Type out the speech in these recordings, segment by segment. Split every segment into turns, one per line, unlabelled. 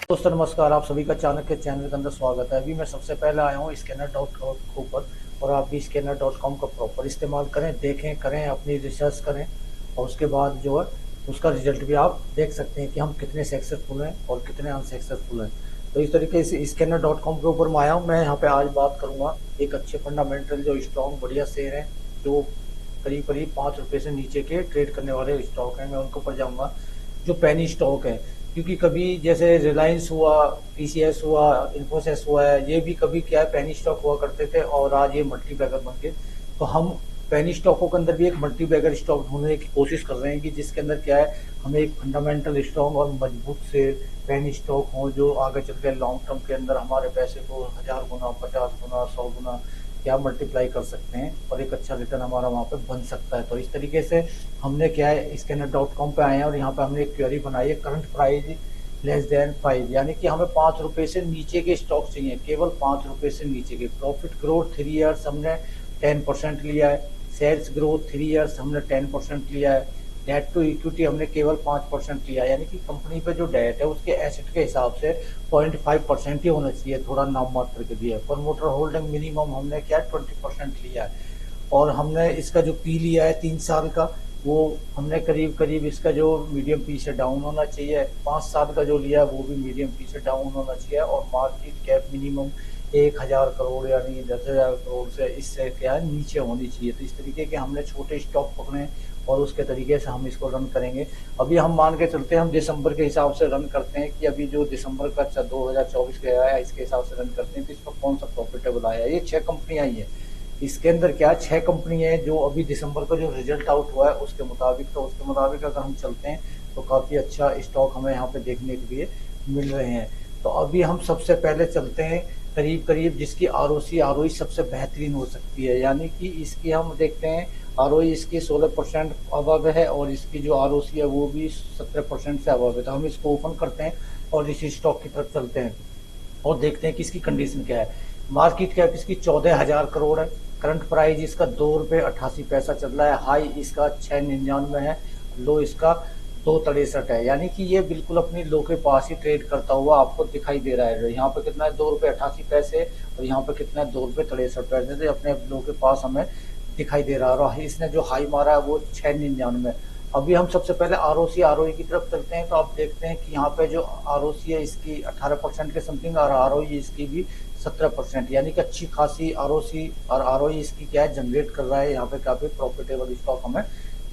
दोस्तों नमस्कार, आप सभी का चाणक्य चैनल के अंदर स्वागत है। अभी मैं सबसे पहले आया हूँ स्कैनर डॉट कॉम के ऊपर और आप भी स्कैनर डॉट कॉम का प्रॉपर इस्तेमाल करें, देखें, करें, अपनी रिसर्च करें और उसके बाद जो है उसका रिजल्ट भी आप देख सकते हैं कि हम कितने सक्सेसफुल हैं और कितने अनसक्सेसफुल हैं। तो इस तरीके से स्कैनर डॉट कॉम के ऊपर मैं आया हूँ। मैं यहाँ पे आज बात करूँगा एक अच्छे फंडामेंटल जो स्ट्रॉन्ग बढ़िया शेयर है, जो करीब करीब 5 रुपये से नीचे के ट्रेड करने वाले स्टॉक हैं, मैं उनके ऊपर जाऊँगा। जो पेनी स्टॉक है, क्योंकि कभी जैसे रिलायंस हुआ, टीसीएस हुआ, इन्फोसिस हुआ है, ये भी कभी क्या है पेनी स्टॉक हुआ करते थे और आज ये मल्टी बैगर बन गए। तो हम पेनी स्टॉकों के अंदर भी एक मल्टी बैगर स्टॉक ढूंढने की कोशिश कर रहे हैं कि जिसके अंदर क्या है हमें एक फंडामेंटल स्ट्रॉन्ग और मजबूत से पेनी स्टॉक हो जो आगे चल के लॉन्ग टर्म के अंदर हमारे पैसे को 1000 गुना, 50 गुना, 100 गुना क्या मल्टीप्लाई कर सकते हैं और एक अच्छा रिटर्न हमारा वहाँ पे बन सकता है। तो इस तरीके से हमने क्या है स्कैनर डॉट कॉम पे आए हैं और यहाँ पे हमने एक क्वेरी बनाई है, करंट प्राइस लेस देन 5, यानी कि हमें 5 रुपए से नीचे के स्टॉक चाहिए, केवल 5 रुपए से नीचे के। प्रॉफिट ग्रोथ 3 ईयर्स हमने 10% लिया है, सेल्स ग्रोथ 3 ईयर्स हमने 10% लिया है, डेट टू इक्विटी हमने केवल 5% लिया, यानी कि कंपनी पे जो डेट है उसके एसेट के हिसाब से 0.5% ही होना चाहिए, थोड़ा नाम मात्र के लिए। प्रमोटर होल्डिंग मिनिमम हमने क्या 20% लिया है और हमने इसका जो पी लिया है 3 साल का, वो हमने करीब करीब इसका जो मीडियम पी से डाउन होना चाहिए। 5 साल का जो लिया है वो भी मीडियम पी से डाउन होना चाहिए और मार्केट कैप मिनिमम 1000 करोड़ यानी 10,000 करोड़ से इससे क्या है नीचे होनी चाहिए। तो इस तरीके के हमने छोटे स्टॉक पकड़े और उसके तरीके से हम इसको रन करेंगे। अभी हम मान के चलते हैं, हम दिसंबर के हिसाब से रन करते हैं कि अभी जो दिसंबर का 2024 का आया इसके हिसाब से रन करते हैं तो इसका कौन सा प्रॉफिटेबल आया। ये 6 कंपनियां आई है, इसके अंदर क्या 6 कंपनी है जो अभी दिसंबर का जो रिजल्ट आउट हुआ है उसके मुताबिक, तो उसके मुताबिक अगर हम चलते हैं तो काफी अच्छा स्टॉक हमें यहाँ पे देखने के लिए मिल रहे हैं। तो अभी हम सबसे पहले चलते हैं करीब करीब जिसकी आरओई सबसे बेहतरीन हो सकती है, यानी कि इसकी हम देखते हैं आरओई इसकी 16% अबव है और इसकी जो आरओसी है वो भी 17% से अबव है। तो हम इसको ओपन करते हैं और इसी स्टॉक की तरफ चलते हैं और देखते हैं कि इसकी कंडीशन क्या है। मार्केट कैप इसकी 14,000 करोड़ है, करंट प्राइस इसका 2 रुपये 88 पैसा चल रहा है, हाई इसका 699 है, लो इसका 263 है, यानी कि ये बिल्कुल अपनी लो के पास ही ट्रेड करता हुआ आपको दिखाई दे रहा है। यहाँ पे कितना है 2 रुपये 88 पैसे और यहाँ पे कितना है 2 रुपये 63 पैसे, तो अपने लो के पास हमें दिखाई दे रहा है। और इसने जो हाई मारा है वो 699। अभी हम सबसे पहले आरओई की तरफ चलते हैं तो आप देखते हैं कि यहाँ पे जो आरओसी है इसकी 18% के समथिंग और आरओई इसकी भी 17%, यानी कि अच्छी खासी आरओसी और आरओई इसकी क्या है जनरेट कर रहा है। यहाँ पे काफी प्रॉफिटेबल स्टॉक हमें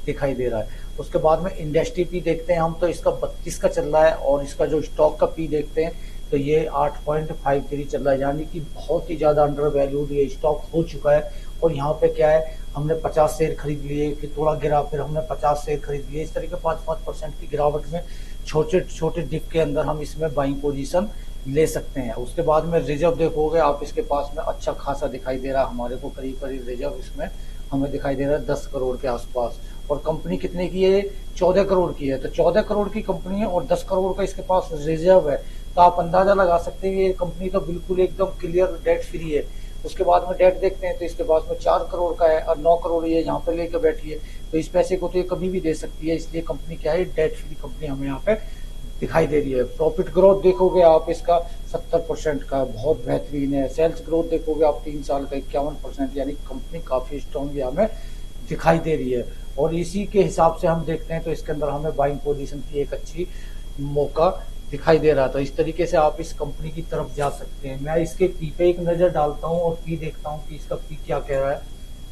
दिखाई दे रहा है। उसके बाद में इंडस्ट्री पी देखते हैं हम, तो इसका 32 का चल रहा है और इसका जो स्टॉक का पी देखते हैं तो ये 8.53 चल रहा है, यानी कि बहुत ही ज्यादा अंडर वैल्यूड ये स्टॉक हो चुका है। और यहाँ पे क्या है हमने 50 शेयर खरीद लिए, फिर थोड़ा गिरा, फिर हमने 50 शेयर खरीद लिए, इस तरीके 5-5% की गिरावट में छोटे छोटे डिप के अंदर हम इसमें बाइंग पोजीशन ले सकते हैं। उसके बाद में रिजर्व देखोगे आप, इसके पास में अच्छा खासा दिखाई दे रहा है हमारे को, करीब करीब रिजर्व इसमें हमें दिखाई दे रहा है 10 करोड़ के आसपास। और कंपनी कितने की है, 14 करोड़ की है। तो 14 करोड़ की कंपनी है और 10 करोड़ का इसके पास रिजर्व है, तो आप अंदाजा लगा सकते हैं ये कंपनी तो बिल्कुल एकदम क्लियर डेट फ्री है। उसके बाद में डेट देखते हैं तो इसके पास में 4 करोड़ का है और 9 करोड़ ये यहाँ पे लेकर बैठी है, तो इस पैसे को तो ये कभी भी दे सकती है, इसलिए कंपनी क्या है डेट फ्री कंपनी हमें यहाँ पे दिखाई दे रही है। प्रॉफिट ग्रोथ देखोगे आप इसका 70% का बहुत बेहतरीन है। सेल्स ग्रोथ देखोगे आप 3 साल का 51%, यानी कंपनी काफी स्ट्रॉन्ग हमें दिखाई दे रही है। और इसी के हिसाब से हम देखते हैं तो इसके अंदर हमें बाइंग पोजीशन की एक अच्छी मौका दिखाई दे रहा था। इस तरीके से आप इस कंपनी की तरफ जा सकते हैं। मैं इसके पी पे एक नजर डालता हूँ और पी देखता हूँ कि इसका पी क्या कह रहा है।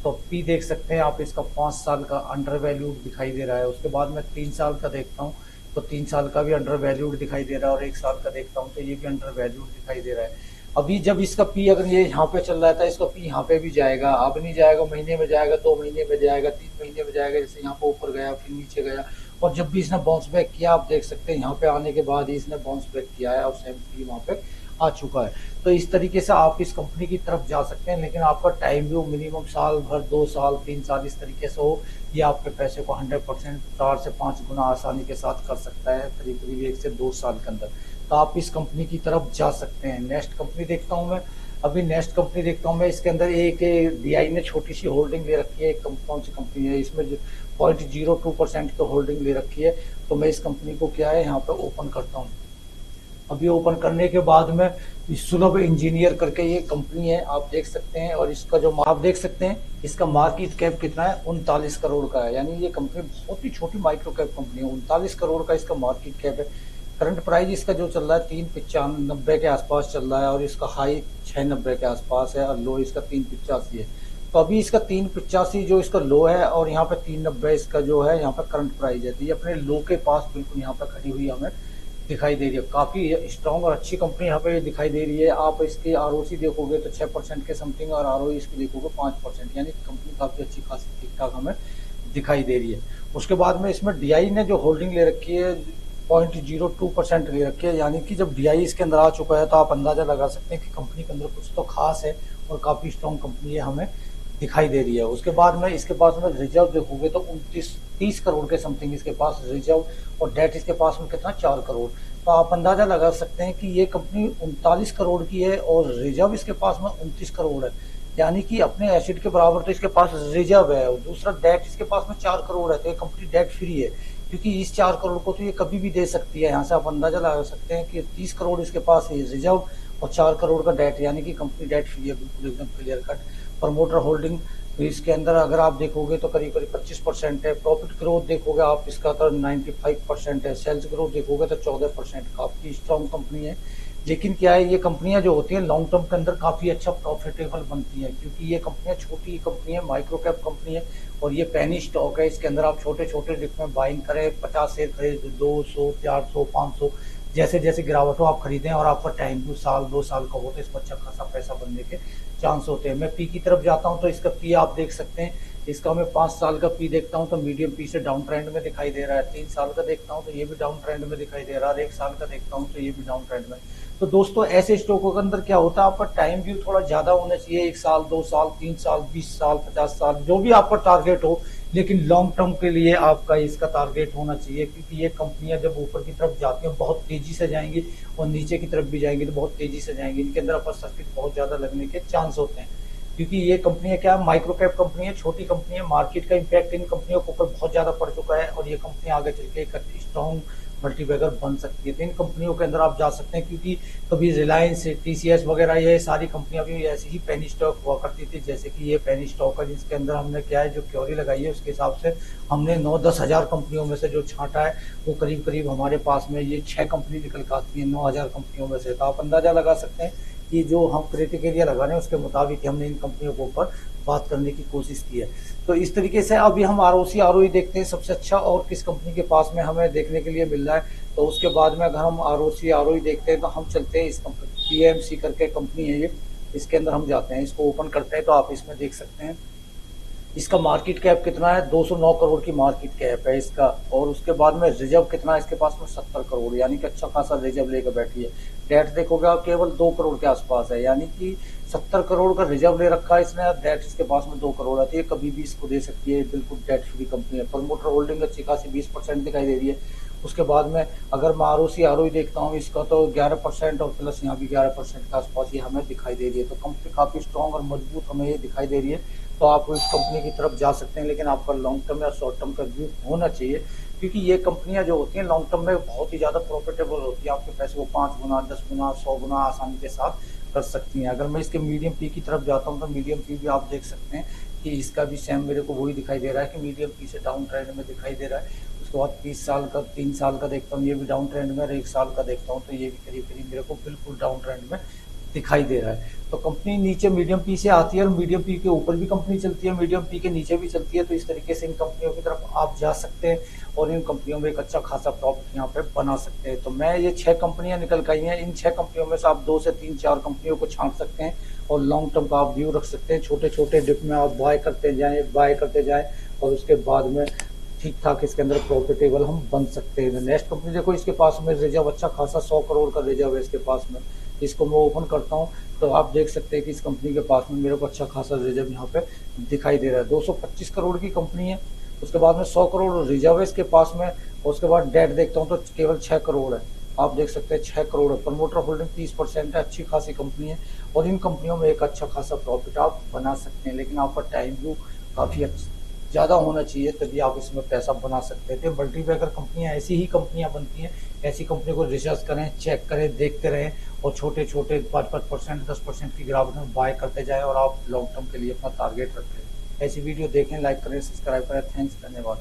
तो पी देख सकते हैं आप, इसका 5 साल का अंडर वैल्यूड दिखाई दे रहा है। उसके बाद मैं 3 साल का देखता हूँ तो 3 साल का भी अंडर वैल्यूड दिखाई दे रहा है और 1 साल का देखता हूँ तो ये भी अंडर वैल्यूड दिखाई दे रहा है। अभी जब इसका पी अगर ये यहाँ पे चल रहा था, इसका पी यहाँ पे भी जाएगा, अब नहीं जाएगा, महीने में जाएगा, 2 महीने में जाएगा, 3 महीने में जाएगा, जैसे यहाँ पे ऊपर गया फिर नीचे गया। और जब भी इसने बाउंस बैक किया आप देख सकते हैं यहाँ पे आने के बाद ही इसने बाउंस बैक किया है और सेम पी वहाँ पे आ चुका है। तो इस तरीके से आप इस कंपनी की तरफ जा सकते हैं, लेकिन आपका टाइम भी मिनिमम साल भर, 2 साल, 3 साल इस तरीके से हो, ये आपके पैसे को 100% 4 से 5 गुना आसानी के साथ कर सकता है करीब करीब 1 से 2 साल के अंदर। तो आप इस कंपनी की तरफ जा सकते हैं। नेक्स्ट कंपनी देखता हूँ मैं, अभी नेक्स्ट कंपनी देखता हूँ मैं, इसके अंदर एक डीआई ने छोटी सी होल्डिंग ले रखी है, कौन सी कंपनी है इसमें 0.02% की होल्डिंग ले रखी है। तो मैं इस कंपनी को क्या है यहाँ पे ओपन करता हूँ अभी ओपन करने के बाद में सुलभ इंजीनियर करके ये कंपनी है, आप देख सकते हैं। और इसका जो आप देख सकते हैं इसका मार्केट कैप कितना है, 39 करोड़ का है। यानी ये कंपनी बहुत ही छोटी माइक्रो कैप कंपनी है, 39 करोड़ का इसका मार्केट कैप है। करंट प्राइस इसका जो चल रहा है 395 के आसपास चल रहा है, और इसका हाई 690 के आसपास है, और लो इसका 385 है। तो अभी इसका 385 जो इसका लो है, और यहाँ पे 390 इसका जो है यहाँ पे करंट प्राइस है। तो ये अपने लो के पास बिल्कुल यहाँ पे खड़ी हुई हमें दिखाई दे रही है। काफी स्ट्रॉन्ग और अच्छी कंपनी यहाँ पे दिखाई दे रही है। आप इसकी आरओसी देखोगे तो 6% के समथिंग, और आरओई इसकी देखोगे 5%, यानी कंपनी काफी अच्छी खासी ठीक ठाक हमें दिखाई दे रही है। उसके बाद में इसमें डीआई ने जो होल्डिंग ले रखी है 0.02% ले रखी है, यानी कि जब डीआई इसके अंदर आ चुका है तो आप अंदाजा लगा सकते हैं कि कंपनी के अंदर कुछ तो खास है, और काफी स्ट्रॉन्ग कंपनी है हमें दिखाई दे रही है। उसके बाद में इसके पास में रिजर्व देखोगे तो 30 करोड़ के समथिंग इसके पास रिजर्व, और डेट इसके पास में कितना 4 करोड़। तो आप अंदाजा लगा सकते हैं कि ये कंपनी 39 करोड़ की है, और रिजर्व इसके पास में 29 करोड़ है, यानी कि अपने एसिड के बराबर तो इसके पास रिजर्व है। और दूसरा डेट इसके पास में 4 करोड़ है, तो ये कंपनी डेट फ्री है, क्योंकि इस 4 करोड़ को तो ये कभी भी दे सकती है। यहाँ से आप अंदाजा लगा सकते हैं कि 30 करोड़ इसके पास है रिजर्व, और 4 करोड़ का डेट, यानी कि कंपनी डेट फ्री है, बिल्कुल एकदम क्लियर कट। प्रमोटर होल्डिंग तो इसके अंदर अगर आप देखोगे तो करीब करीब 25% है। प्रॉफिट ग्रोथ देखोगे आप इसका तो 95% है। सेल्स ग्रोथ देखोगे तो 14%। काफी स्ट्रॉन्ग कंपनी है। लेकिन क्या है, ये कंपनियां जो होती हैं लॉन्ग टर्म के अंदर काफी अच्छा प्रॉफिटेबल बनती हैं, क्योंकि ये कंपनियां छोटी कंपनी है, माइक्रो कैप कंपनी है, और ये पेनी स्टॉक है। इसके अंदर आप छोटे छोटे डिप में बाइंग करें, 50 शेयर खरीद, 200, 400, 500, जैसे जैसे गिरावट हो आप खरीदें, और आपका टाइम 2 साल 2 साल का हो तो इसमें अच्छा खासा पैसा बनने के चांस होते हैं। मैं पी की तरफ जाता हूं तो इसका पी आप देख सकते हैं, इसका मैं 5 साल का पी देखता हूं तो मीडियम पी से डाउन ट्रेंड में दिखाई दे रहा है। 3 साल का देखता हूं तो ये भी डाउन ट्रेंड में दिखाई दे रहा है, और 1 साल का देखता हूं तो ये भी डाउन ट्रेंड में। तो दोस्तों ऐसे स्टॉकों के अंदर क्या होता है, आपका टाइम व्यू थोड़ा ज्यादा होना चाहिए, 1 साल 2 साल 3 साल 20 साल 50 साल, जो भी आपका टारगेट हो, लेकिन लॉन्ग टर्म के लिए आपका इसका टारगेट होना चाहिए। क्योंकि ये कंपनियां जब ऊपर की तरफ जाती हैं बहुत तेजी से जाएंगी, और नीचे की तरफ भी जाएंगी तो बहुत तेजी से जाएंगी। इनके अंदर अपर सर्किट बहुत ज्यादा लगने के चांस होते हैं, क्योंकि ये कंपनियां क्या माइक्रो कैप कंपनी है, छोटी कंपनी है। मार्केट का इम्पैक्ट इन कंपनियों के ऊपर बहुत ज्यादा पड़ चुका है, और ये कंपनी आगे चल के एक स्ट्रॉन्ग मल्टीबैगर बन सकती है। तो इन कंपनियों के अंदर आप जा सकते हैं, क्योंकि कभी रिलायंस, टीसीएस वगैरह ये सारी कंपनियां भी ऐसी ही पेनी स्टॉक हुआ करती थी। जैसे कि ये पेनी स्टॉक है, जिसके अंदर हमने क्या है जो क्योरी लगाई है उसके हिसाब से हमने 9-10 हजार कंपनियों में से जो छांटा है, वो करीब करीब हमारे पास में ये 6 कंपनी निकल कर आती है 9,000 कंपनियों में से। तो आप अंदाजा लगा सकते हैं कि जो हम क्राइटेरिया लगा रहे हैं उसके मुताबिक हमने इन कंपनियों के ऊपर बात करने की कोशिश की है। तो इस तरीके से अभी हम आरओसी आरओई देखते हैं सबसे अच्छा और किस कंपनी के पास में हमें देखने के लिए मिल रहा है। तो उसके बाद में अगर हम आरओसी आरओई देखते हैं तो हम चलते हैं इस कंपनी पीएमसी करके कंपनी है ये, इसके अंदर हम जाते हैं, इसको ओपन करते हैं तो आप इसमें देख सकते हैं इसका मार्केट कैप कितना है, 209 करोड़ की मार्केट कैप है इसका। और उसके बाद में रिजर्व कितना है इसके पास में 70 करोड़, यानी कि अच्छा खासा रिजर्व लेकर बैठी है। डेट देखोगे आप केवल 2 करोड़ के आसपास है, यानी कि 70 करोड़ का रिजर्व ले रखा है इसने। डेट इसके पास में 2 करोड़ आती है, कभी भी इसको दे सकती है, बिल्कुल डेट फ्री कंपनी है। प्रमोटर होल्डिंग अच्छी खासी 20% दिखाई दे रही है। उसके बाद में अगर मैं आरओसी आरओई देखता हूँ इसका तो 11% और प्लस यहाँ भी 11% के आसपास ये हमें दिखाई दे रही है। तो कंपनी काफी स्ट्रॉन्ग और मजबूत हमें ये दिखाई दे रही है। तो आप इस कंपनी की तरफ जा सकते हैं, लेकिन आपका लॉन्ग टर्म या शॉर्ट टर्म का व्यू होना चाहिए, क्योंकि ये कंपनियां जो होती हैं लॉन्ग टर्म में बहुत ही ज्यादा प्रॉफिटेबल होती है। आपके पैसे को 5 गुना 10 गुना 100 गुना आसानी के साथ कर सकती हैं। अगर मैं इसके मीडियम पी की तरफ जाता हूँ तो मीडियम पी भी आप देख सकते हैं कि इसका भी सेम मेरे को वही दिखाई दे रहा है कि मीडियम पी से डाउन ट्रेंड में दिखाई दे रहा है। उसके बाद 30 साल का 3 साल का देखता हूँ ये भी डाउन ट्रेंड में, और 1 साल का देखता हूँ तो ये भी करीब करीब मेरे को बिल्कुल डाउन ट्रेंड में दिखाई दे रहा है। तो कंपनी नीचे मीडियम पी से आती है और मीडियम पी के ऊपर भी कंपनी चलती है, मीडियम पी के नीचे भी चलती है। तो इस तरीके से इन कंपनियों की तरफ आप जा सकते हैं और इन कंपनियों में एक अच्छा खासा प्रॉफिट यहाँ पे बना सकते हैं। तो मैं ये 6 कंपनियां निकल कर आई हैं, इन 6 कंपनियों में से आप 2 से 3 4 कंपनियों को छांट सकते हैं और लॉन्ग टर्म का आप व्यू रख सकते हैं। छोटे छोटे डिप में आप बाय करते जाएं और उसके बाद में ठीक ठाक इसके अंदर प्रॉफिटेबल हम बन सकते हैं। नेक्स्ट कंपनी देखो, इसके पास में रिजर्व अच्छा खासा 100 करोड़ का रिजर्व है इसके पास में। इसको मैं ओपन करता हूँ तो आप देख सकते हैं कि इस कंपनी के पास में मेरे को अच्छा खासा रिजर्व यहाँ पे दिखाई दे रहा है। 225 करोड़ की कंपनी है। उसके बाद में 100 करोड़ रिजर्व है इसके पास में। उसके बाद डेट देखता हूँ तो केवल 6 करोड़ है। आप देख सकते हैं 6 करोड़ है। प्रमोटर होल्डिंग 30% है, अच्छी खासी कंपनी है और इन कंपनियों में एक अच्छा खासा प्रॉफिट आप बना सकते हैं, लेकिन आपका टाइम व्यू काफी ज़्यादा होना चाहिए, तभी आप इसमें पैसा बना सकते थे। मल्टीबैगर कंपनियां ऐसी ही कंपनियां बनती हैं। ऐसी कंपनी को रिसर्च करें, चेक करें, देखते रहें और छोटे छोटे 5-5%, 10% की गिरावट में बाय करते जाएं और आप लॉन्ग टर्म के लिए अपना टारगेट रखें। ऐसी वीडियो देखें, लाइक करें, सब्सक्राइब करें। थैंक्स, धन्यवाद।